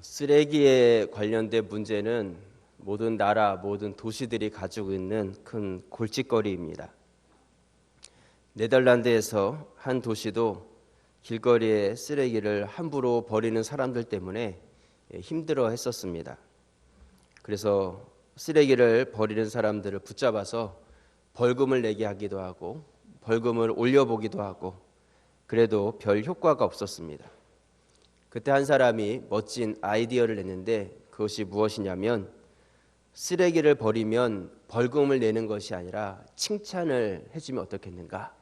쓰레기에 관련된 문제는 모든 나라, 모든 도시들이 가지고 있는 큰 골칫거리입니다. 네덜란드에서 한 도시도 길거리에 쓰레기를 함부로 버리는 사람들 때문에 힘들어 했었습니다. 그래서 쓰레기를 버리는 사람들을 붙잡아서 벌금을 내게 하기도 하고 벌금을 올려보기도 하고 그래도 별 효과가 없었습니다. 그때 한 사람이 멋진 아이디어를 냈는데 그것이 무엇이냐면 쓰레기를 버리면 벌금을 내는 것이 아니라 칭찬을 해주면 어떻겠는가?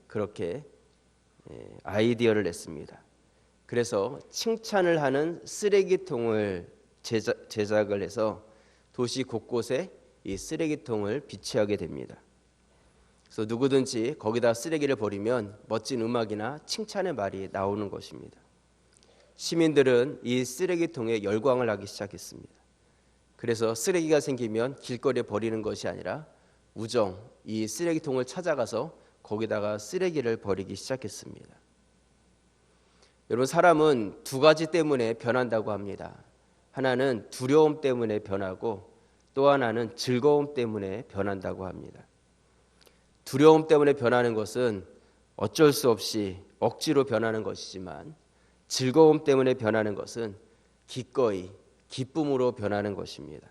그렇게 아이디어를 냈습니다. 그래서 칭찬을 하는 쓰레기통을 제작을 해서 도시 곳곳에 이 쓰레기통을 비치하게 됩니다. 그래서 누구든지 거기다 쓰레기를 버리면 멋진 음악이나 칭찬의 말이 나오는 것입니다. 시민들은 이 쓰레기통에 열광을 하기 시작했습니다. 그래서 쓰레기가 생기면 길거리에 버리는 것이 아니라 우정, 이 쓰레기통을 찾아가서 거기다가 쓰레기를 버리기 시작했습니다. 여러분, 사람은 두 가지 때문에 변한다고 합니다. 하나는 두려움 때문에 변하고 또 하나는 즐거움 때문에 변한다고 합니다. 두려움 때문에 변하는 것은 어쩔 수 없이 억지로 변하는 것이지만 즐거움 때문에 변하는 것은 기꺼이 기쁨으로 변하는 것입니다.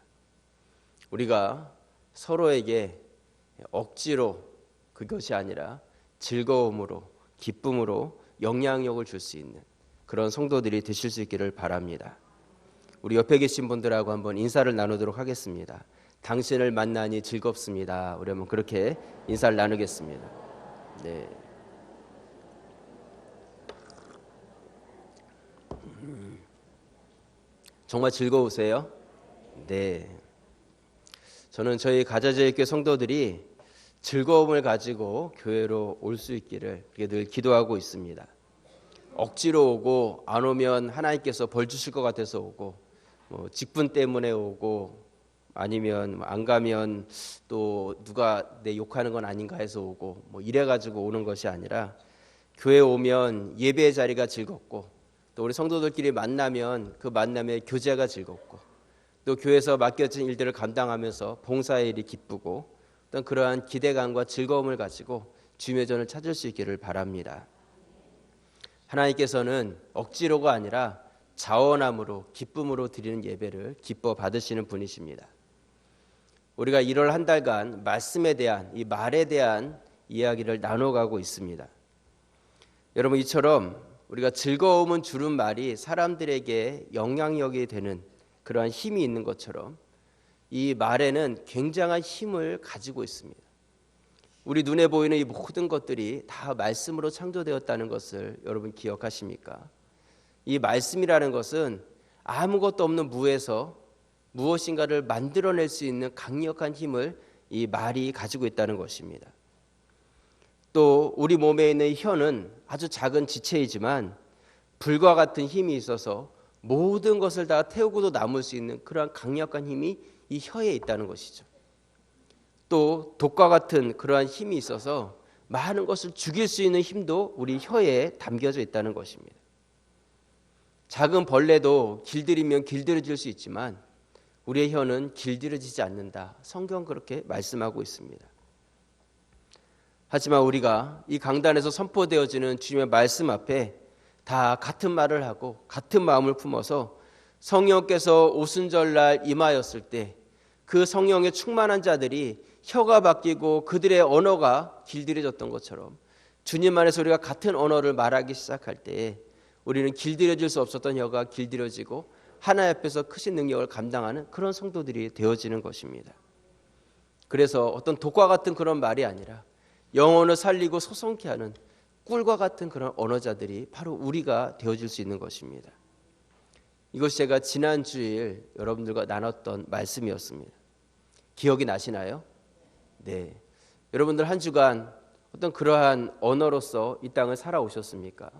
우리가 서로에게 억지로 그것이 아니라 즐거움으로 기쁨으로 영향력을 줄 수 있는 그런 성도들이 되실 수 있기를 바랍니다. 우리 옆에 계신 분들하고 한번 인사를 나누도록 하겠습니다. 당신을 만나니 즐겁습니다. 우리 한번 그렇게 인사를 나누겠습니다. 네. 정말 즐거우세요? 네. 저는 저희 가자제일교회 성도들이 즐거움을 가지고 교회로 올 수 있기를 늘 기도하고 있습니다. 억지로 오고 안 오면 하나님께서 벌 주실 것 같아서 오고 직분 때문에 오고 아니면 안 가면 또 누가 내 욕하는 건 아닌가 해서 오고 이래 가지고 오는 것이 아니라 교회 오면 예배의 자리가 즐겁고 또 우리 성도들끼리 만나면 그 만남의 교제가 즐겁고 또 교회에서 맡겨진 일들을 감당하면서 봉사의 일이 기쁘고 어떤 그러한 기대감과 즐거움을 가지고 주님의 전을 찾을 수 있기를 바랍니다. 하나님께서는 억지로가 아니라 자원함으로 기쁨으로 드리는 예배를 기뻐 받으시는 분이십니다. 우리가 1월 한 달간 말씀에 대한 이 말에 대한 이야기를 나눠가고 있습니다. 여러분, 이처럼 우리가 즐거움은 주는 말이 사람들에게 영향력이 되는 그러한 힘이 있는 것처럼 이 말에는 굉장한 힘을 가지고 있습니다. 우리 눈에 보이는 이 모든 것들이 다 말씀으로 창조되었다는 것을 여러분 기억하십니까? 이 말씀이라는 것은 아무것도 없는 무에서 무엇인가를 만들어낼 수 있는 강력한 힘을 이 말이 가지고 있다는 것입니다. 또 우리 몸에 있는 혀는 아주 작은 지체이지만 불과 같은 힘이 있어서 모든 것을 다 태우고도 남을 수 있는 그러한 강력한 힘이 이 혀에 있다는 것이죠. 또 독과 같은 그러한 힘이 있어서 많은 것을 죽일 수 있는 힘도 우리 혀에 담겨져 있다는 것입니다. 작은 벌레도 길들이면 길들여질 수 있지만 우리의 혀는 길들여지지 않는다. 성경 그렇게 말씀하고 있습니다. 하지만 우리가 이 강단에서 선포되어지는 주님의 말씀 앞에 다 같은 말을 하고 같은 마음을 품어서 성령께서 오순절날 임하였을 때 그 성령에 충만한 자들이 혀가 바뀌고 그들의 언어가 길들여졌던 것처럼 주님 안에서 우리가 같은 언어를 말하기 시작할 때에 우리는 길들여질 수 없었던 혀가 길들여지고 하나님 앞에서 크신 능력을 감당하는 그런 성도들이 되어지는 것입니다. 그래서 어떤 독과 같은 그런 말이 아니라 영혼을 살리고 소성케 하는 꿀과 같은 그런 언어자들이 바로 우리가 되어질 수 있는 것입니다. 이것이 제가 지난 주일 여러분들과 나눴던 말씀이었습니다. 기억이 나시나요? 네. 여러분들 한 주간 어떤 그러한 언어로서 이 땅을 살아오셨습니까?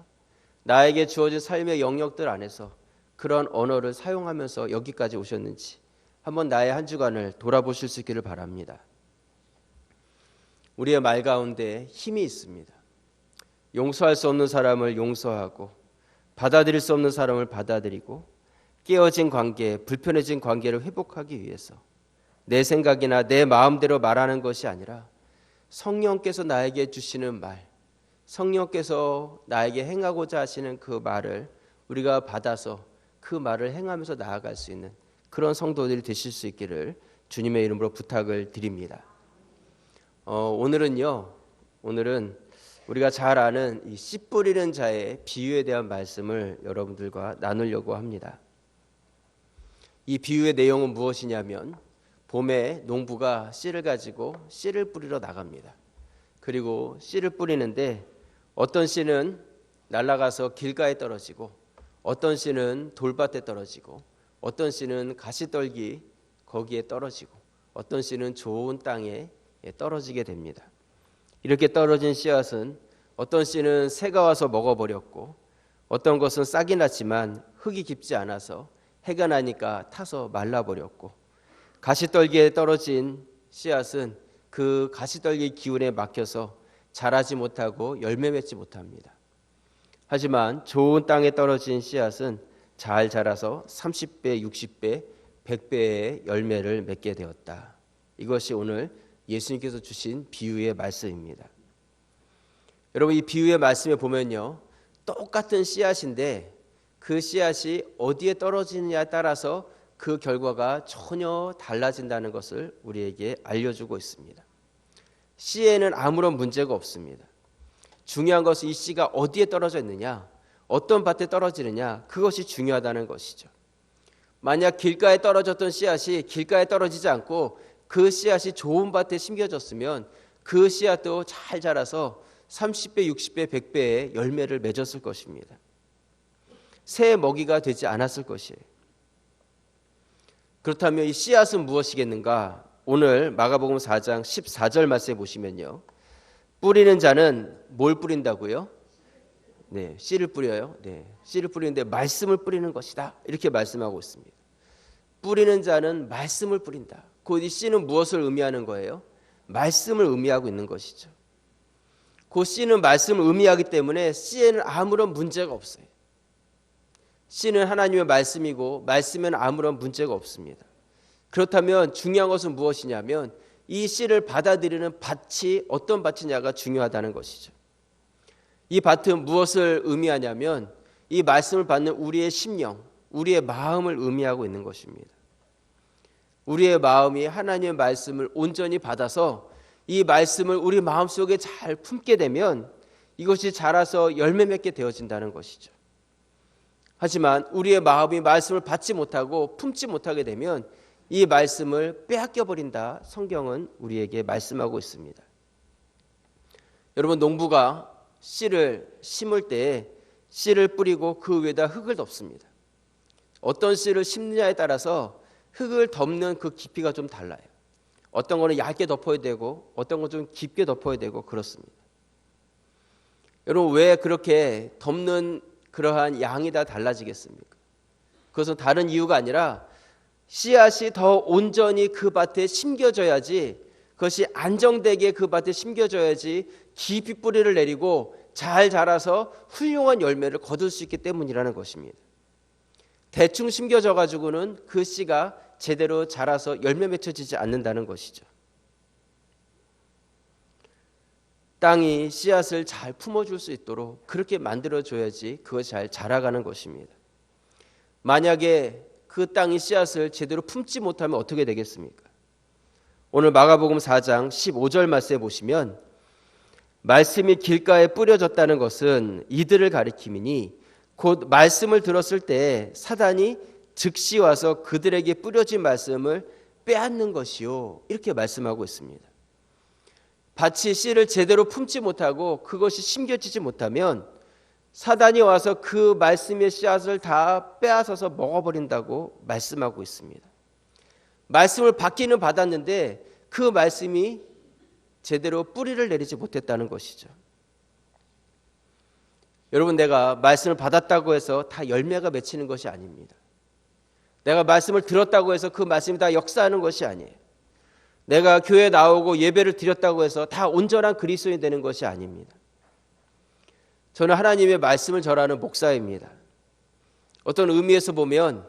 나에게 주어진 삶의 영역들 안에서 그런 언어를 사용하면서 여기까지 오셨는지 한번 나의 한 주간을 돌아보실 수 있기를 바랍니다. 우리의 말 가운데 힘이 있습니다. 용서할 수 없는 사람을 용서하고 받아들일 수 없는 사람을 받아들이고 깨어진 관계, 불편해진 관계를 회복하기 위해서 내 생각이나 내 마음대로 말하는 것이 아니라 성령께서 나에게 주시는 말, 성령께서 나에게 행하고자 하시는 그 말을 우리가 받아서 그 말을 행하면서 나아갈 수 있는 그런 성도들이 되실 수 있기를 주님의 이름으로 부탁을 드립니다. 오늘은 우리가 잘 아는 이 씨 뿌리는 자의 비유에 대한 말씀을 여러분들과 나누려고 합니다. 이 비유의 내용은 무엇이냐면 봄에 농부가 씨를 가지고 씨를 뿌리러 나갑니다. 그리고 씨를 뿌리는데 어떤 씨는 날아가서 길가에 떨어지고 어떤 씨는 돌밭에 떨어지고 어떤 씨는 가시떨기 거기에 떨어지고 어떤 씨는 좋은 땅에 떨어지게 됩니다. 이렇게 떨어진 씨앗은 어떤 씨는 새가 와서 먹어버렸고 어떤 것은 싹이 났지만 흙이 깊지 않아서 해가 나니까 타서 말라버렸고 가시떨기에 떨어진 씨앗은 그 가시떨기 기운에 막혀서 자라지 못하고 열매 맺지 못합니다. 하지만 좋은 땅에 떨어진 씨앗은 잘 자라서 30배, 60배, 100배의 열매를 맺게 되었다. 이것이 오늘 예수님께서 주신 비유의 말씀입니다. 여러분, 이 비유의 말씀에 보면요, 똑같은 씨앗인데 그 씨앗이 어디에 떨어지느냐에 따라서 그 결과가 전혀 달라진다는 것을 우리에게 알려주고 있습니다. 씨에는 아무런 문제가 없습니다. 중요한 것은 이 씨가 어디에 떨어져 있느냐, 어떤 밭에 떨어지느냐, 그것이 중요하다는 것이죠. 만약 길가에 떨어졌던 씨앗이 길가에 떨어지지 않고 그 씨앗이 좋은 밭에 심겨졌으면 그 씨앗도 잘 자라서 30배, 60배, 100배의 열매를 맺었을 것입니다. 새 먹이가 되지 않았을 것이에요. 그렇다면 이 씨앗은 무엇이겠는가? 오늘 마가복음 4장 14절 말씀에 보시면요, 뿌리는 자는 뭘 뿌린다고요? 네, 씨를 뿌려요. 네, 씨를 뿌리는데 말씀을 뿌리는 것이다, 이렇게 말씀하고 있습니다. 뿌리는 자는 말씀을 뿌린다. 곧 이 씨는 무엇을 의미하는 거예요? 말씀을 의미하고 있는 것이죠. 그 씨는 말씀을 의미하기 때문에 씨에는 아무런 문제가 없어요. 씨는 하나님의 말씀이고 말씀에는 아무런 문제가 없습니다. 그렇다면 중요한 것은 무엇이냐면 이 씨를 받아들이는 밭이 어떤 밭이냐가 중요하다는 것이죠. 이 밭은 무엇을 의미하냐면 이 말씀을 받는 우리의 심령, 우리의 마음을 의미하고 있는 것입니다. 우리의 마음이 하나님의 말씀을 온전히 받아서 이 말씀을 우리 마음속에 잘 품게 되면 이것이 자라서 열매 맺게 되어진다는 것이죠. 하지만 우리의 마음이 말씀을 받지 못하고 품지 못하게 되면 이 말씀을 빼앗겨 버린다, 성경은 우리에게 말씀하고 있습니다. 여러분, 농부가 씨를 심을 때 씨를 뿌리고 그 위에다 흙을 덮습니다. 어떤 씨를 심느냐에 따라서 흙을 덮는 그 깊이가 좀 달라요. 어떤 거는 얇게 덮어야 되고 어떤 건 좀 깊게 덮어야 되고 그렇습니다. 여러분, 왜 그렇게 덮는 그러한 양이 다 달라지겠습니까? 그것은 다른 이유가 아니라 씨앗이 더 온전히 그 밭에 심겨져야지, 그것이 안정되게 그 밭에 심겨져야지 깊이 뿌리를 내리고 잘 자라서 훌륭한 열매를 거둘 수 있기 때문이라는 것입니다. 대충 심겨져 가지고는 그 씨가 제대로 자라서 열매 맺혀지지 않는다는 것이죠. 땅이 씨앗을 잘 품어줄 수 있도록 그렇게 만들어줘야지 그것이 잘 자라가는 것입니다. 만약에 그 땅이 씨앗을 제대로 품지 못하면 어떻게 되겠습니까? 오늘 마가복음 4장 15절 말씀에 보시면 말씀이 길가에 뿌려졌다는 것은 이들을 가리킴이니 곧 말씀을 들었을 때 사단이 즉시 와서 그들에게 뿌려진 말씀을 빼앗는 것이요, 이렇게 말씀하고 있습니다. 밭이 씨를 제대로 품지 못하고 그것이 심겨지지 못하면 사단이 와서 그 말씀의 씨앗을 다 빼앗아서 먹어버린다고 말씀하고 있습니다. 말씀을 받기는 받았는데 그 말씀이 제대로 뿌리를 내리지 못했다는 것이죠. 여러분, 내가 말씀을 받았다고 해서 다 열매가 맺히는 것이 아닙니다. 내가 말씀을 들었다고 해서 그 말씀이 다 역사하는 것이 아니에요. 내가 교회에 나오고 예배를 드렸다고 해서 다 온전한 그리스도인이 되는 것이 아닙니다. 저는 하나님의 말씀을 전하는 목사입니다. 어떤 의미에서 보면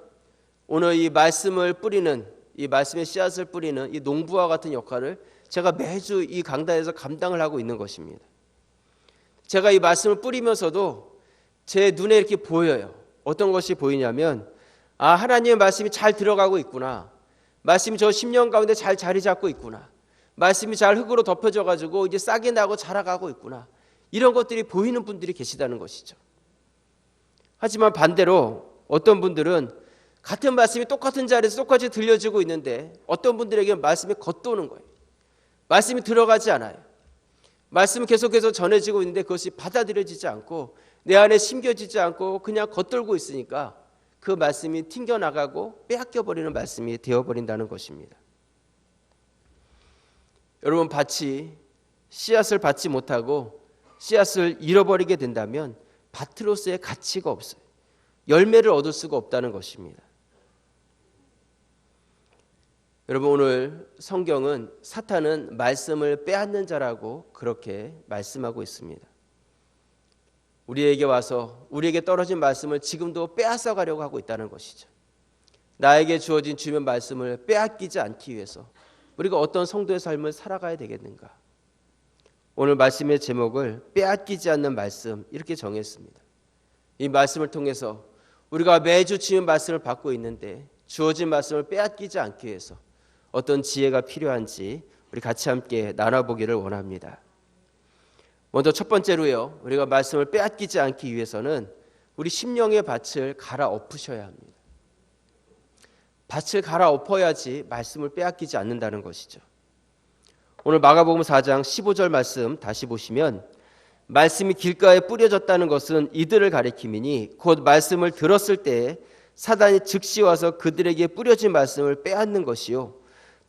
오늘 이 말씀을 뿌리는, 이 말씀의 씨앗을 뿌리는 이 농부와 같은 역할을 제가 매주 이 강단에서 감당을 하고 있는 것입니다. 제가 이 말씀을 뿌리면서도 제 눈에 이렇게 보여요. 어떤 것이 보이냐면, 하나님의 말씀이 잘 들어가고 있구나. 말씀이 저 심령 가운데 잘 자리 잡고 있구나. 말씀이 잘 흙으로 덮여져 가지고 이제 싹이 나고 자라가고 있구나. 이런 것들이 보이는 분들이 계시다는 것이죠. 하지만 반대로 어떤 분들은 같은 말씀이 똑같은 자리에서 똑같이 들려지고 있는데 어떤 분들에게는 말씀이 겉도는 거예요. 말씀이 들어가지 않아요. 말씀은 계속해서 전해지고 있는데 그것이 받아들여지지 않고 내 안에 심겨지지 않고 그냥 겉돌고 있으니까 그 말씀이 튕겨나가고 빼앗겨버리는 말씀이 되어버린다는 것입니다. 여러분, 밭이 씨앗을 받지 못하고 씨앗을 잃어버리게 된다면 밭으로서의 가치가 없어요. 열매를 얻을 수가 없다는 것입니다. 여러분, 오늘 성경은 사탄은 말씀을 빼앗는 자라고 그렇게 말씀하고 있습니다. 우리에게 와서 우리에게 떨어진 말씀을 지금도 빼앗아 가려고 하고 있다는 것이죠. 나에게 주어진 주님의 말씀을 빼앗기지 않기 위해서 우리가 어떤 성도의 삶을 살아가야 되겠는가? 오늘 말씀의 제목을 빼앗기지 않는 말씀 이렇게 정했습니다. 이 말씀을 통해서 우리가 매주 주님의 말씀을 받고 있는데 주어진 말씀을 빼앗기지 않기 위해서 어떤 지혜가 필요한지 우리 같이 함께 나눠보기를 원합니다. 먼저 첫 번째로요, 우리가 말씀을 빼앗기지 않기 위해서는 우리 심령의 밭을 갈아엎으셔야 합니다. 밭을 갈아엎어야지 말씀을 빼앗기지 않는다는 것이죠. 오늘 마가복음 4장 15절 말씀 다시 보시면, 말씀이 길가에 뿌려졌다는 것은 이들을 가리킴이니 곧 말씀을 들었을 때에 사단이 즉시 와서 그들에게 뿌려진 말씀을 빼앗는 것이요,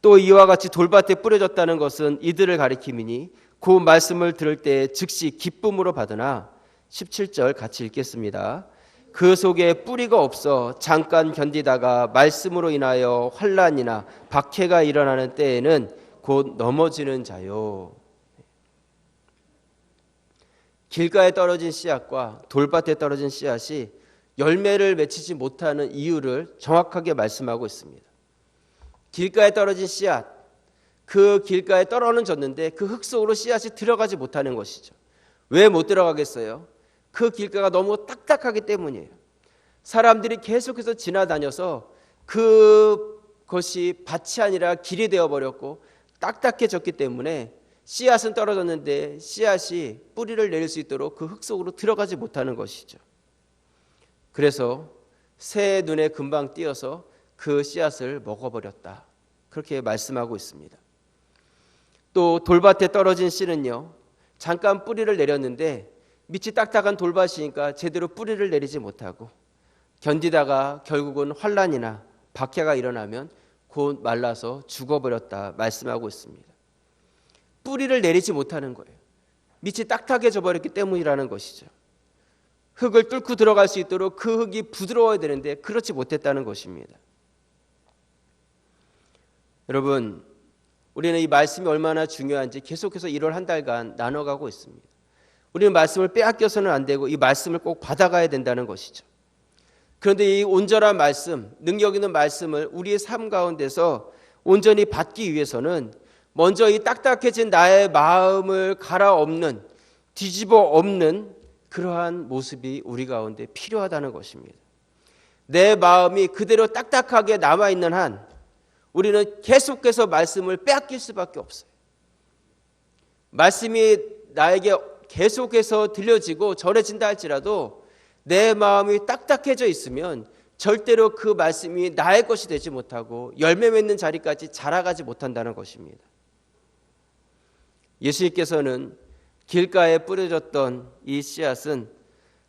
또 이와 같이 돌밭에 뿌려졌다는 것은 이들을 가리킴이니 그 말씀을 들을 때 즉시 기쁨으로 받으나. 17절 같이 읽겠습니다. 그 속에 뿌리가 없어 잠깐 견디다가 말씀으로 인하여 환난이나 박해가 일어나는 때에는 곧 넘어지는 자요. 길가에 떨어진 씨앗과 돌밭에 떨어진 씨앗이 열매를 맺히지 못하는 이유를 정확하게 말씀하고 있습니다. 길가에 떨어진 씨앗, 그 길가에 떨어졌는데 그 흙 속으로 씨앗이 들어가지 못하는 것이죠. 왜 못 들어가겠어요? 그 길가가 너무 딱딱하기 때문이에요. 사람들이 계속해서 지나다녀서 그것이 밭이 아니라 길이 되어버렸고 딱딱해졌기 때문에 씨앗은 떨어졌는데 씨앗이 뿌리를 내릴 수 있도록 그 흙 속으로 들어가지 못하는 것이죠. 그래서 새 눈에 금방 띄어서 그 씨앗을 먹어버렸다, 그렇게 말씀하고 있습니다. 또 돌밭에 떨어진 씨는요, 잠깐 뿌리를 내렸는데 밑이 딱딱한 돌밭이니까 제대로 뿌리를 내리지 못하고 견디다가 결국은 환난이나 박해가 일어나면 곧 말라서 죽어버렸다 말씀하고 있습니다. 뿌리를 내리지 못하는 거예요. 밑이 딱딱해져 버렸기 때문이라는 것이죠. 흙을 뚫고 들어갈 수 있도록 그 흙이 부드러워야 되는데 그렇지 못했다는 것입니다. 여러분, 우리는 이 말씀이 얼마나 중요한지 계속해서 1월 한 달간 나눠가고 있습니다. 우리는 말씀을 빼앗겨서는 안 되고 이 말씀을 꼭 받아가야 된다는 것이죠. 그런데 이 온전한 말씀, 능력 있는 말씀을 우리의 삶 가운데서 온전히 받기 위해서는 먼저 이 딱딱해진 나의 마음을 갈아엎는, 뒤집어 엎는 그러한 모습이 우리 가운데 필요하다는 것입니다. 내 마음이 그대로 딱딱하게 남아있는 한 우리는 계속해서 말씀을 빼앗길 수밖에 없어요. 말씀이 나에게 계속해서 들려지고 전해진다 할지라도 내 마음이 딱딱해져 있으면 절대로 그 말씀이 나의 것이 되지 못하고 열매 맺는 자리까지 자라가지 못한다는 것입니다. 예수님께서는 길가에 뿌려졌던 이 씨앗은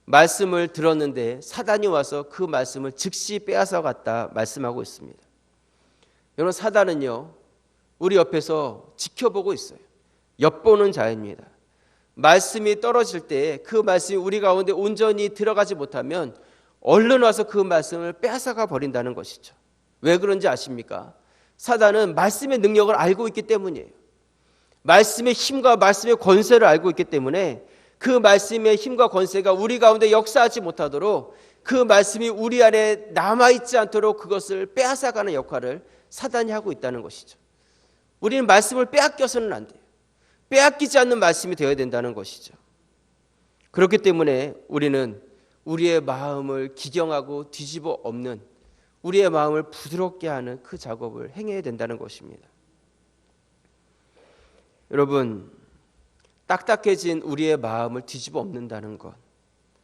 말씀을 들었는데 사단이 와서 그 말씀을 즉시 빼앗아 갔다 말씀하고 있습니다. 여러분, 사단은요, 우리 옆에서 지켜보고 있어요. 엿보는 자입니다. 말씀이 떨어질 때 그 말씀이 우리 가운데 온전히 들어가지 못하면 얼른 와서 그 말씀을 빼앗아가 버린다는 것이죠. 왜 그런지 아십니까? 사단은 말씀의 능력을 알고 있기 때문이에요. 말씀의 힘과 말씀의 권세를 알고 있기 때문에 그 말씀의 힘과 권세가 우리 가운데 역사하지 못하도록 그 말씀이 우리 안에 남아있지 않도록 그것을 빼앗아가는 역할을 사단이 하고 있다는 것이죠. 우리는 말씀을 빼앗겨서는 안 돼요. 빼앗기지 않는 말씀이 되어야 된다는 것이죠. 그렇기 때문에 우리는 우리의 마음을 기경하고 뒤집어 엎는, 우리의 마음을 부드럽게 하는 그 작업을 행해야 된다는 것입니다. 여러분, 딱딱해진 우리의 마음을 뒤집어 엎는다는 것,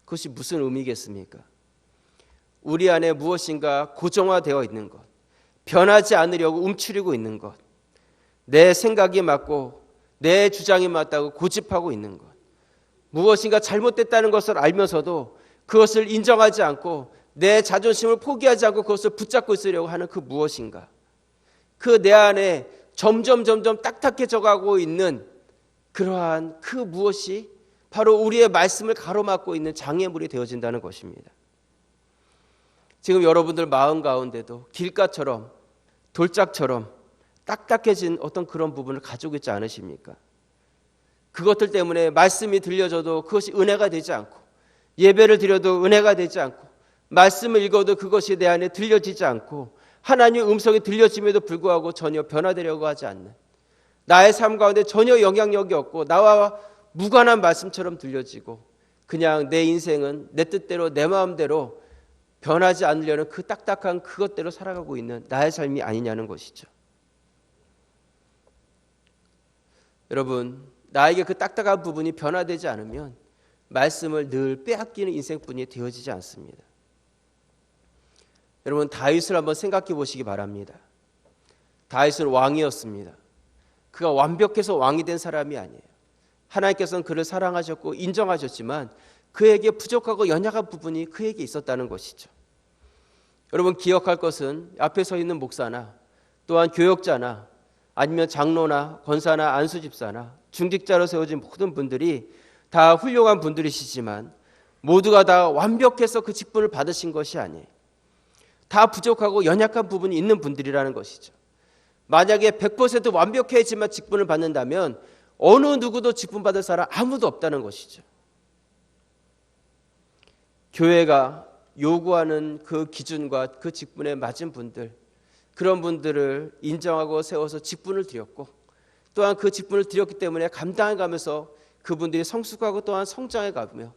그것이 무슨 의미겠습니까? 우리 안에 무엇인가 고정화되어 있는 것, 변하지 않으려고 움츠리고 있는 것, 내 생각이 맞고 내 주장이 맞다고 고집하고 있는 것, 무엇인가 잘못됐다는 것을 알면서도 그것을 인정하지 않고 내 자존심을 포기하지 않고 그것을 붙잡고 있으려고 하는 그 무엇인가, 그 내 안에 점점 딱딱해져 가고 있는 그러한 그 무엇이 바로 우리의 말씀을 가로막고 있는 장애물이 되어진다는 것입니다. 지금 여러분들 마음 가운데도 길가처럼 돌짝처럼 딱딱해진 어떤 그런 부분을 가지고 있지 않으십니까? 그것들 때문에 말씀이 들려져도 그것이 은혜가 되지 않고, 예배를 드려도 은혜가 되지 않고, 말씀을 읽어도 그것이 내 안에 들려지지 않고, 하나님의 음성이 들려짐에도 불구하고 전혀 변화되려고 하지 않는, 나의 삶 가운데 전혀 영향력이 없고 나와 무관한 말씀처럼 들려지고 그냥 내 인생은 내 뜻대로 내 마음대로 변하지 않으려는 그 딱딱한 그것대로 살아가고 있는 나의 삶이 아니냐는 것이죠. 여러분, 나에게 그 딱딱한 부분이 변화되지 않으면 말씀을 늘 빼앗기는 인생뿐이 되어지지 않습니다. 여러분, 다윗을 한번 생각해 보시기 바랍니다. 다윗은 왕이었습니다. 그가 완벽해서 왕이 된 사람이 아니에요. 하나님께서는 그를 사랑하셨고 인정하셨지만 그에게 부족하고 연약한 부분이 그에게 있었다는 것이죠. 여러분, 기억할 것은 앞에 서 있는 목사나 또한 교역자나 아니면 장로나 권사나 안수집사나 중직자로 세워진 모든 분들이 다 훌륭한 분들이시지만 모두가 다 완벽해서 그 직분을 받으신 것이 아니에요. 다 부족하고 연약한 부분이 있는 분들이라는 것이죠. 만약에 100% 완벽해야지만 직분을 받는다면 어느 누구도 직분 받을 사람 아무도 없다는 것이죠. 교회가 요구하는 그 기준과 그 직분에 맞은 분들, 그런 분들을 인정하고 세워서 직분을 드렸고 또한 그 직분을 드렸기 때문에 감당해 가면서 그분들이 성숙하고 또한 성장해 가며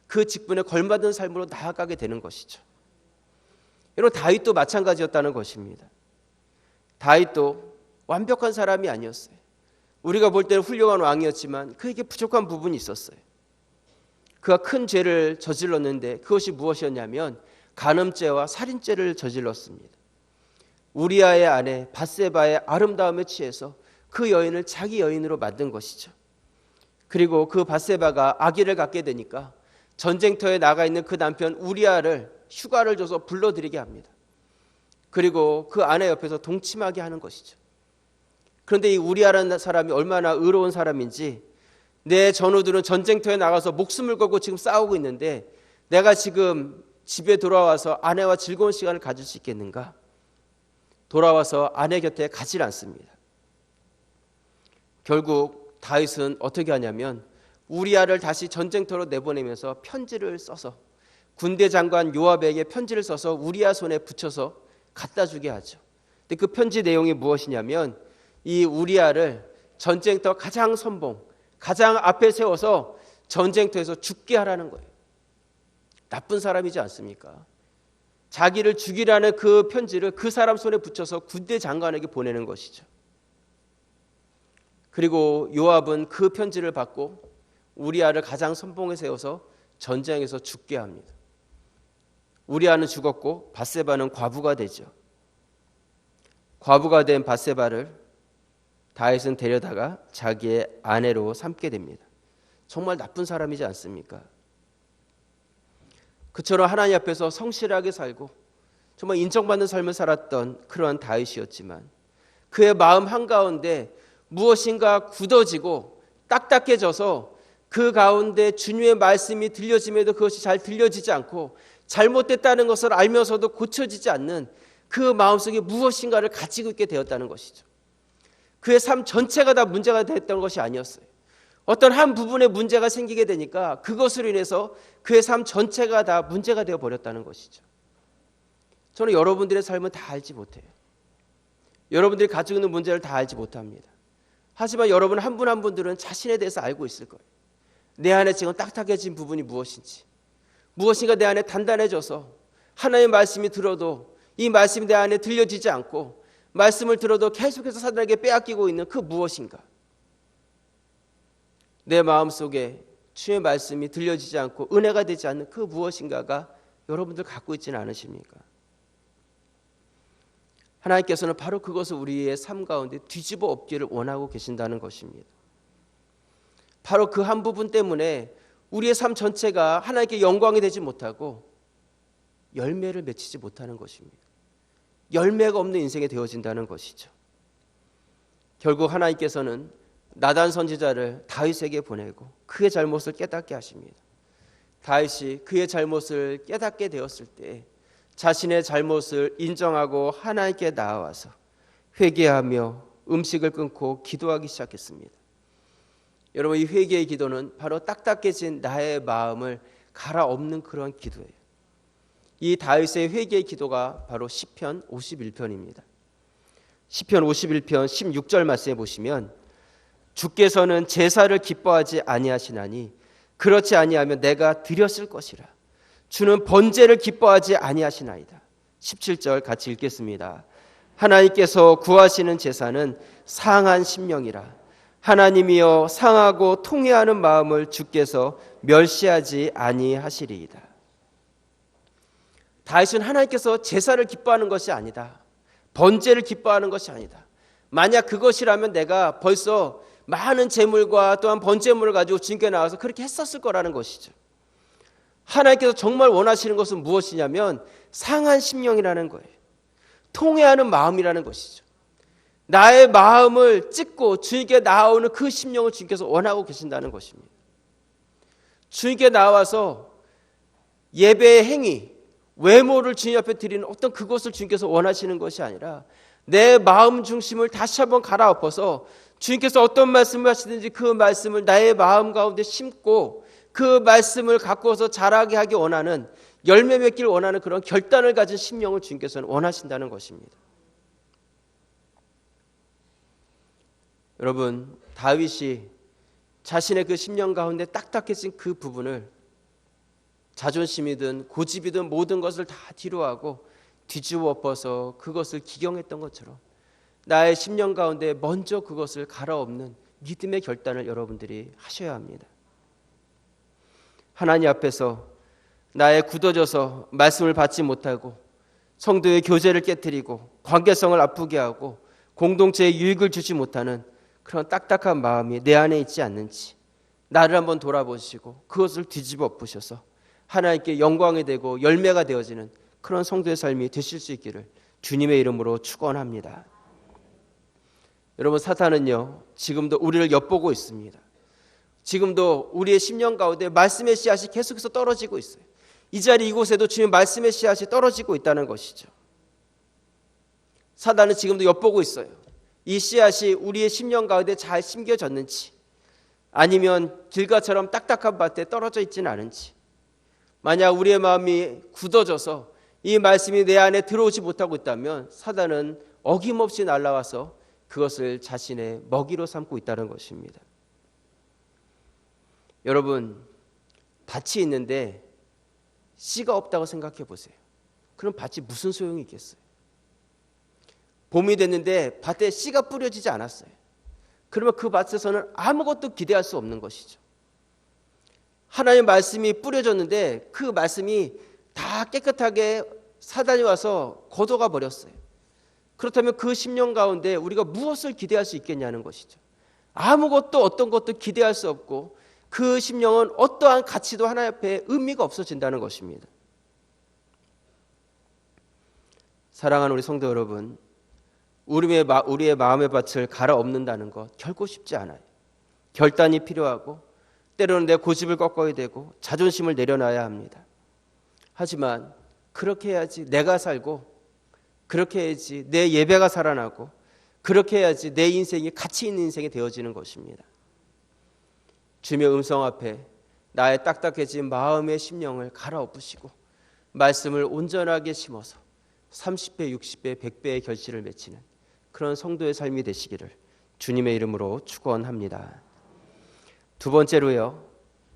그 직분에 걸맞은 삶으로 나아가게 되는 것이죠. 여러분, 다윗도 마찬가지였다는 것입니다. 다윗도 완벽한 사람이 아니었어요. 우리가 볼 때는 훌륭한 왕이었지만 그에게 부족한 부분이 있었어요. 그가 큰 죄를 저질렀는데 그것이 무엇이었냐면 간음죄와 살인죄를 저질렀습니다. 우리아의 아내 밧세바의 아름다움에 취해서 그 여인을 자기 여인으로 만든 것이죠. 그리고 그 밧세바가 아기를 갖게 되니까 전쟁터에 나가 있는 그 남편 우리아를 휴가를 줘서 불러들이게 합니다. 그리고 그 아내 옆에서 동침하게 하는 것이죠. 그런데 이 우리아라는 사람이 얼마나 의로운 사람인지, 내 전우들은 전쟁터에 나가서 목숨을 걸고 지금 싸우고 있는데 내가 지금 집에 돌아와서 아내와 즐거운 시간을 가질 수 있겠는가? 돌아와서 아내 곁에 가지 않습니다. 결국 다윗은 어떻게 하냐면 우리아를 다시 전쟁터로 내보내면서 편지를 써서, 군대 장관 요압에게 편지를 써서 우리아 손에 붙여서 갖다 주게 하죠. 근데 그 편지 내용이 무엇이냐면 이 우리아를 전쟁터 가장 선봉, 가장 앞에 세워서 전쟁터에서 죽게 하라는 거예요. 나쁜 사람이지 않습니까? 자기를 죽이라는 그 편지를 그 사람 손에 붙여서 군대 장관에게 보내는 것이죠. 그리고 요압은 그 편지를 받고 우리아를 가장 선봉에 세워서 전쟁에서 죽게 합니다. 우리아는 죽었고 밧세바는 과부가 되죠. 과부가 된 밧세바를 다윗은 데려다가 자기의 아내로 삼게 됩니다. 정말 나쁜 사람이지 않습니까? 그처럼 하나님 앞에서 성실하게 살고 정말 인정받는 삶을 살았던 그러한 다윗이었지만 그의 마음 한가운데 무엇인가 굳어지고 딱딱해져서 그 가운데 주님의 말씀이 들려짐에도 그것이 잘 들려지지 않고 잘못됐다는 것을 알면서도 고쳐지지 않는 그 마음속에 무엇인가를 가지고 있게 되었다는 것이죠. 그의 삶 전체가 다 문제가 됐던 것이 아니었어요. 어떤 한 부분에 문제가 생기게 되니까 그것으로 인해서 그의 삶 전체가 다 문제가 되어 버렸다는 것이죠. 저는 여러분들의 삶은 다 알지 못해요. 여러분들이 가지고 있는 문제를 다 알지 못합니다. 하지만 여러분 한 분 한 분들은 자신에 대해서 알고 있을 거예요. 내 안에 지금 딱딱해진 부분이 무엇인지, 무엇인가 내 안에 단단해져서 하나님의 말씀이 들어도 이 말씀이 내 안에 들려지지 않고 말씀을 들어도 계속해서 사단에게 빼앗기고 있는 그 무엇인가, 내 마음속에 주의 말씀이 들려지지 않고 은혜가 되지 않는 그 무엇인가가 여러분들 갖고 있지는 않으십니까? 하나님께서는 바로 그것을 우리의 삶 가운데 뒤집어 엎기를 원하고 계신다는 것입니다. 바로 그 한 부분 때문에 우리의 삶 전체가 하나님께 영광이 되지 못하고 열매를 맺히지 못하는 것입니다. 열매가 없는 인생이 되어진다는 것이죠. 결국 하나님께서는 나단 선지자를 다윗에게 보내고 그의 잘못을 깨닫게 하십니다. 다윗이 그의 잘못을 깨닫게 되었을 때 자신의 잘못을 인정하고 하나님께 나아와서 회개하며 음식을 끊고 기도하기 시작했습니다. 여러분, 이 회개의 기도는 바로 딱딱해진 나의 마음을 갈아엎는 그런 기도예요. 이 다윗의 회개의 기도가 바로 시편 51편입니다. 시편 51편 16절 말씀에 보시면 주께서는 제사를 기뻐하지 아니하시나니 그렇지 아니하면 내가 드렸을 것이라. 주는 번제를 기뻐하지 아니하시나이다. 17절 같이 읽겠습니다. 하나님께서 구하시는 제사는 상한 심령이라. 하나님이여 상하고 통회하는 마음을 주께서 멸시하지 아니하시리이다. 다윗은 하나님께서 제사를 기뻐하는 것이 아니다, 번제를 기뻐하는 것이 아니다. 만약 그것이라면 내가 벌써 많은 제물과 또한 번제물을 가지고 주님께 나와서 그렇게 했었을 거라는 것이죠. 하나님께서 정말 원하시는 것은 무엇이냐면 상한 심령이라는 거예요. 통회하는 마음이라는 것이죠. 나의 마음을 찢고 주님께 나아오는 그 심령을 주님께서 원하고 계신다는 것입니다. 주님께 나와서 예배의 행위, 외모를 주님 앞에 드리는 어떤 그것을 주님께서 원하시는 것이 아니라 내 마음 중심을 다시 한번 갈아엎어서 주님께서 어떤 말씀을 하시든지 그 말씀을 나의 마음 가운데 심고 그 말씀을 갖고서 자라게 하기 원하는, 열매 맺기를 원하는 그런 결단을 가진 심령을 주님께서는 원하신다는 것입니다. 여러분, 다윗이 자신의 그 심령 가운데 딱딱해진 그 부분을 자존심이든 고집이든 모든 것을 다 뒤로하고 뒤집어 엎어서 그것을 기경했던 것처럼 나의 심령 가운데 먼저 그것을 갈아엎는 믿음의 결단을 여러분들이 하셔야 합니다. 하나님 앞에서 나의 굳어져서 말씀을 받지 못하고 성도의 교제를 깨뜨리고 관계성을 아프게 하고 공동체에 유익을 주지 못하는 그런 딱딱한 마음이 내 안에 있지 않는지 나를 한번 돌아보시고 그것을 뒤집어 엎으셔서 하나님께 영광이 되고 열매가 되어지는 그런 성도의 삶이 되실 수 있기를 주님의 이름으로 축원합니다. 여러분, 사탄은요 지금도 우리를 엿보고 있습니다. 지금도 우리의 심령 가운데 말씀의 씨앗이 계속해서 떨어지고 있어요. 이 자리 이곳에도 주님 말씀의 씨앗이 떨어지고 있다는 것이죠. 사단은 지금도 엿보고 있어요. 이 씨앗이 우리의 심령 가운데 잘 심겨졌는지 아니면 길가처럼 딱딱한 밭에 떨어져 있지는 않은지, 만약 우리의 마음이 굳어져서 이 말씀이 내 안에 들어오지 못하고 있다면 사단은 어김없이 날아와서 그것을 자신의 먹이로 삼고 있다는 것입니다. 여러분, 밭이 있는데 씨가 없다고 생각해 보세요. 그럼 밭이 무슨 소용이 있겠어요? 봄이 됐는데 밭에 씨가 뿌려지지 않았어요. 그러면 그 밭에서는 아무것도 기대할 수 없는 것이죠. 하나님의 말씀이 뿌려졌는데 그 말씀이 다 깨끗하게 사단이 와서 걷어가 버렸어요. 그렇다면 그 심령 가운데 우리가 무엇을 기대할 수 있겠냐는 것이죠. 아무것도 어떤 것도 기대할 수 없고 그 심령은 어떠한 가치도 하나님 앞에 의미가 없어진다는 것입니다. 사랑하는 우리 성도 여러분, 우리의 마음의 밭을 갈아엎는다는 것 결코 쉽지 않아요. 결단이 필요하고 때로는 내 고집을 꺾어야 되고 자존심을 내려놔야 합니다. 하지만 그렇게 해야지 내가 살고, 그렇게 해야지 내 예배가 살아나고, 그렇게 해야지 내 인생이 가치 있는 인생이 되어지는 것입니다. 주님의 음성 앞에 나의 딱딱해진 마음의 심령을 갈아엎으시고 말씀을 온전하게 심어서 30배, 60배, 100배의 결실을 맺히는 그런 성도의 삶이 되시기를 주님의 이름으로 축원합니다. 두 번째로요,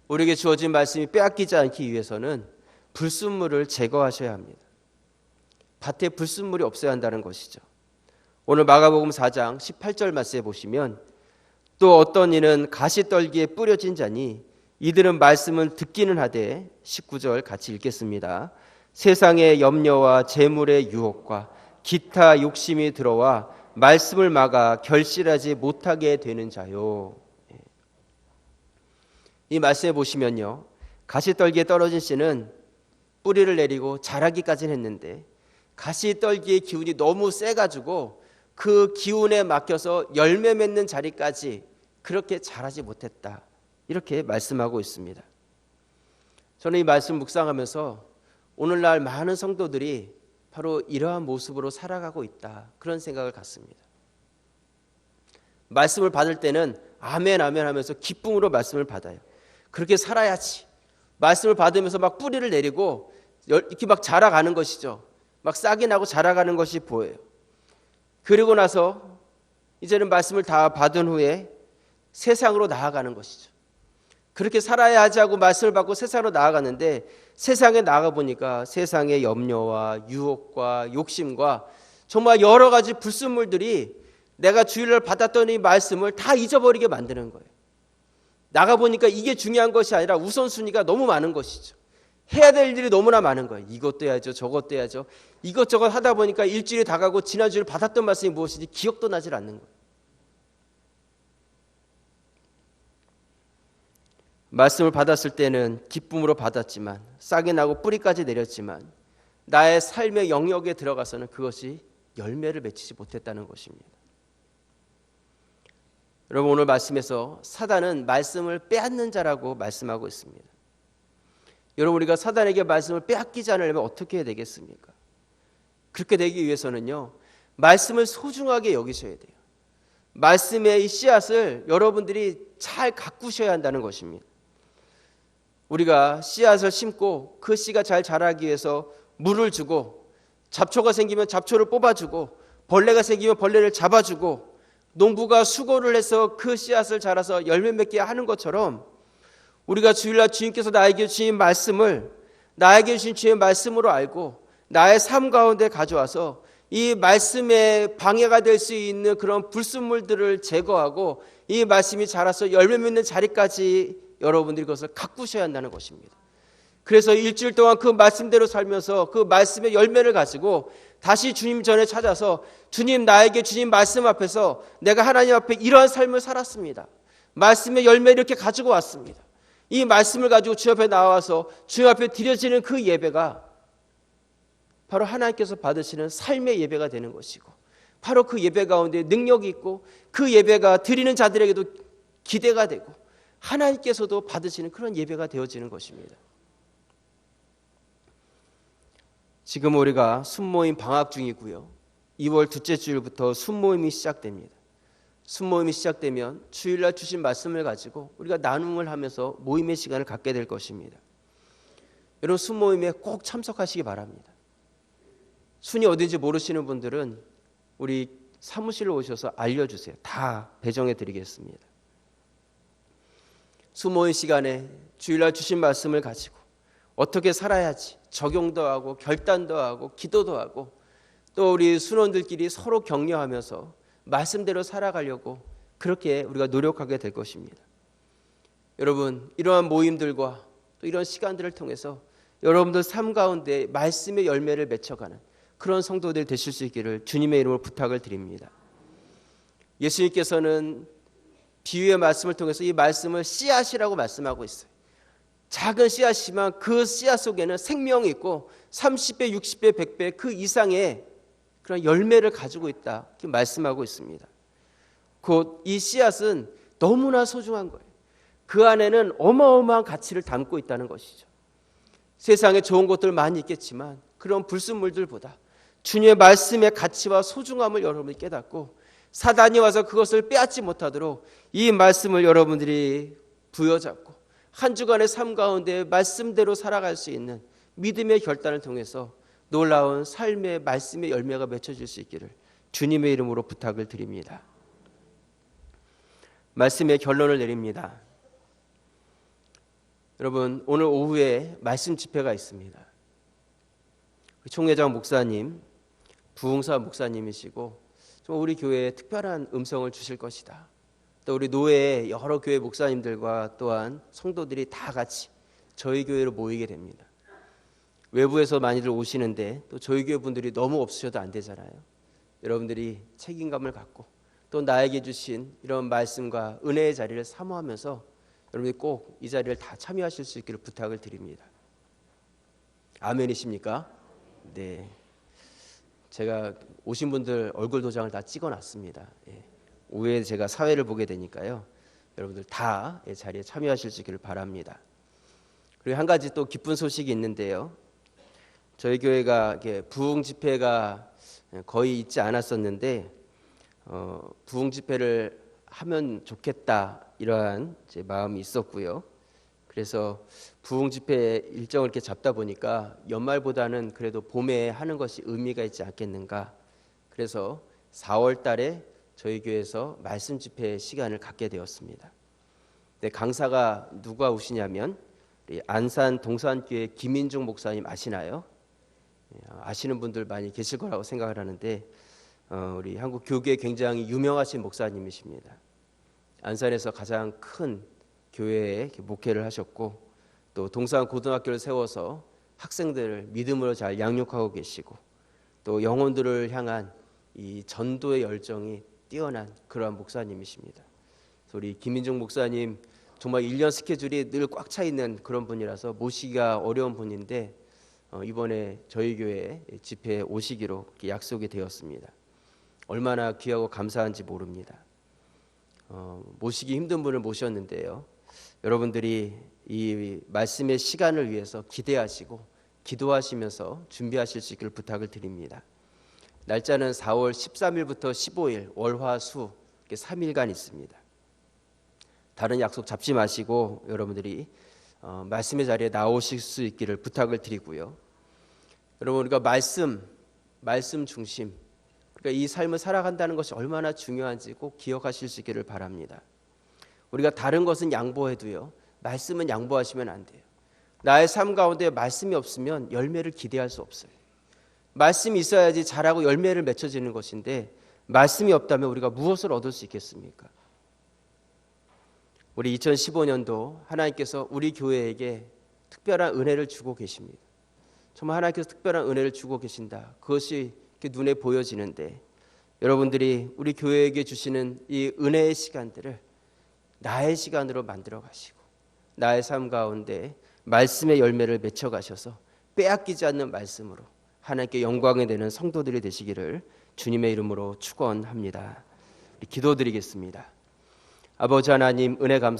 우리에게 주어진 말씀이 빼앗기지 않기 위해서는 불순물을 제거하셔야 합니다. 밭에 불순물이 없어야 한다는 것이죠. 오늘 마가복음 4장 18절 말씀에 보시면 또 어떤 이는 가시떨기에 뿌려진 자니 이들은 말씀을 듣기는 하되 19절 같이 읽겠습니다. 세상의 염려와 재물의 유혹과 기타 욕심이 들어와 말씀을 막아 결실하지 못하게 되는 자요. 이 말씀에 보시면요, 가시떨기에 떨어진 씨는 뿌리를 내리고 자라기까지는 했는데 가시떨기의 기운이 너무 세가지고 그 기운에 막혀서 열매 맺는 자리까지 그렇게 자라지 못했다, 이렇게 말씀하고 있습니다. 저는 이 말씀 묵상하면서 오늘날 많은 성도들이 바로 이러한 모습으로 살아가고 있다, 그런 생각을 갖습니다. 말씀을 받을 때는 아멘 아멘 하면서 기쁨으로 말씀을 받아요. 그렇게 살아야지. 말씀을 받으면서 막 뿌리를 내리고 이렇게 막 자라가는 것이죠. 막 싹이 나고 자라가는 것이 보여요. 그리고 나서 이제는 말씀을 다 받은 후에 세상으로 나아가는 것이죠. 그렇게 살아야 하지 하고 말씀을 받고 세상으로 나아갔는데 세상에 나가보니까 세상의 염려와 유혹과 욕심과 정말 여러 가지 불순물들이 내가 주일날 받았던 이 말씀을 다 잊어버리게 만드는 거예요. 나가보니까 이게 중요한 것이 아니라 우선순위가 너무 많은 것이죠. 해야 될 일이 너무나 많은 거예요. 이것도 해야죠, 저것도 해야죠. 이것저것 하다 보니까 일주일이 다 가고 지난주에 받았던 말씀이 무엇인지 기억도 나질 않는 거예요. 말씀을 받았을 때는 기쁨으로 받았지만 싹이 나고 뿌리까지 내렸지만 나의 삶의 영역에 들어가서는 그것이 열매를 맺히지 못했다는 것입니다. 여러분, 오늘 말씀에서 사단은 말씀을 빼앗는 자라고 말씀하고 있습니다. 여러분, 우리가 사단에게 말씀을 빼앗기지 않으려면 어떻게 해야 되겠습니까? 그렇게 되기 위해서는요, 말씀을 소중하게 여기셔야 돼요. 말씀의 이 씨앗을 여러분들이 잘 가꾸셔야 한다는 것입니다. 우리가 씨앗을 심고 그 씨가 잘 자라기 위해서 물을 주고 잡초가 생기면 잡초를 뽑아주고 벌레가 생기면 벌레를 잡아주고 농부가 수고를 해서 그 씨앗을 자라서 열매 맺게 하는 것처럼 우리가 주일날 주님께서 나에게 주신 말씀을 나에게 주신 주의 말씀으로 알고 나의 삶 가운데 가져와서 이 말씀에 방해가 될 수 있는 그런 불순물들을 제거하고 이 말씀이 자라서 열매 맺는 자리까지 여러분들이 그것을 가꾸셔야 한다는 것입니다. 그래서 일주일 동안 그 말씀대로 살면서 그 말씀의 열매를 가지고 다시 주님 전에 찾아서 주님, 나에게 주님 말씀 앞에서 내가 하나님 앞에 이러한 삶을 살았습니다. 말씀의 열매를 이렇게 가지고 왔습니다. 이 말씀을 가지고 주 앞에 나와서 주 앞에 드려지는 그 예배가 바로 하나님께서 받으시는 삶의 예배가 되는 것이고 바로 그 예배 가운데 능력이 있고 그 예배가 드리는 자들에게도 기대가 되고 하나님께서도 받으시는 그런 예배가 되어지는 것입니다. 지금 우리가 순모임 방학 중이고요. 2월 둘째 주일부터 순모임이 시작됩니다. 순모임이 시작되면 주일날 주신 말씀을 가지고 우리가 나눔을 하면서 모임의 시간을 갖게 될 것입니다. 여러분, 순모임에 꼭 참석하시기 바랍니다. 순이 어딘지 모르시는 분들은 우리 사무실로 오셔서 알려주세요. 다 배정해 드리겠습니다. 순모임 시간에 주일날 주신 말씀을 가지고 어떻게 살아야지 적용도 하고 결단도 하고 기도도 하고 또 우리 순원들끼리 서로 격려하면서 말씀대로 살아가려고 그렇게 우리가 노력하게 될 것입니다. 여러분, 이러한 모임들과 또 이런 시간들을 통해서 여러분들 삶 가운데 말씀의 열매를 맺혀가는 그런 성도들 되실 수 있기를 주님의 이름으로 부탁을 드립니다. 예수님께서는 비유의 말씀을 통해서 이 말씀을 씨앗이라고 말씀하고 있어요. 작은 씨앗이지만 그 씨앗 속에는 생명이 있고 30배, 60배, 100배 그 이상의 그런 열매를 가지고 있다, 이렇게 말씀하고 있습니다. 곧 이 씨앗은 너무나 소중한 거예요. 그 안에는 어마어마한 가치를 담고 있다는 것이죠. 세상에 좋은 것들 많이 있겠지만 그런 불순물들보다 주님의 말씀의 가치와 소중함을 여러분이 깨닫고 사단이 와서 그것을 빼앗지 못하도록 이 말씀을 여러분들이 부여잡고 한 주간의 삶 가운데 말씀대로 살아갈 수 있는 믿음의 결단을 통해서 놀라운 삶의 말씀의 열매가 맺혀질 수 있기를 주님의 이름으로 부탁을 드립니다. 말씀의 결론을 내립니다. 여러분, 오늘 오후에 말씀 집회가 있습니다. 총회장 목사님, 부흥사 목사님이시고 우리 교회에 특별한 음성을 주실 것이다. 또 우리 노회의 여러 교회 목사님들과 또한 성도들이 다 같이 저희 교회로 모이게 됩니다. 외부에서 많이들 오시는데 또 저희 교회 분들이 너무 없으셔도 안 되잖아요. 여러분들이 책임감을 갖고 또 나에게 주신 이런 말씀과 은혜의 자리를 사모하면서 여러분들이 꼭 이 자리를 다 참여하실 수 있기를 부탁을 드립니다. 아멘이십니까? 네. 제가 오신 분들 얼굴 도장을 다 찍어놨습니다. 오후에 제가 사회를 보게 되니까요. 여러분들 다 자리에 참여하실 수 있기를 바랍니다. 그리고 한 가지 또 기쁜 소식이 있는데요. 저희 교회가 부흥 집회가 거의 있지 않았었는데 부흥 집회를 하면 좋겠다 이러한 제 마음이 있었고요. 그래서 부흥 집회 일정을 이렇게 잡다 보니까 연말보다는 그래도 봄에 하는 것이 의미가 있지 않겠는가. 그래서 4월 달에 저희 교회에서 말씀 집회 시간을 갖게 되었습니다. 네, 강사가 누가 오시냐면 우리 안산 동산교회 김인중 목사님 아시나요? 아시는 분들 많이 계실 거라고 생각을 하는데 우리 한국 교계에 굉장히 유명하신 목사님이십니다. 안산에서 가장 큰 교회에 목회를 하셨고 또 동산 고등학교를 세워서 학생들을 믿음으로 잘 양육하고 계시고 또 영혼들을 향한 이 전도의 열정이 뛰어난 그러한 목사님이십니다. 우리 김인중 목사님 정말 1년 스케줄이 늘 꽉 차 있는 그런 분이라서 모시기가 어려운 분인데 이번에 저희 교회 집회에 오시기로 약속이 되었습니다. 얼마나 귀하고 감사한지 모릅니다. 모시기 힘든 분을 모셨는데요. 여러분들이 이 말씀의 시간을 위해서 기대하시고 기도하시면서 준비하실 수 있기를 부탁을 드립니다. 날짜는 4월 13일부터 15일 월화수 3일간 있습니다. 다른 약속 잡지 마시고 여러분들이 말씀의 자리에 나오실 수 있기를 부탁을 드리고요. 여러분, 우리가 말씀 중심, 그러니까 이 삶을 살아간다는 것이 얼마나 중요한지 꼭 기억하실 수 있기를 바랍니다. 우리가 다른 것은 양보해도요, 말씀은 양보하시면 안 돼요. 나의 삶 가운데 말씀이 없으면 열매를 기대할 수 없어요. 말씀이 있어야지 자라고 열매를 맺혀지는 것인데 말씀이 없다면 우리가 무엇을 얻을 수 있겠습니까? 우리 2015년도 하나님께서 우리 교회에게 특별한 은혜를 주고 계십니다. 정말 하나님께서 특별한 은혜를 주고 계신다. 그것이 이렇게 눈에 보여지는데 여러분들이 우리 교회에게 주시는 이 은혜의 시간들을 나의 시간으로 만들어 가시고 나의 삶 가운데 말씀의 열매를 맺혀 가셔서 빼앗기지 않는 말씀으로 하나님께 영광이 되는 성도들이 되시기를 주님의 이름으로 축원합니다. 기도드리겠습니다. 아버지 하나님, 은혜 감사합니다.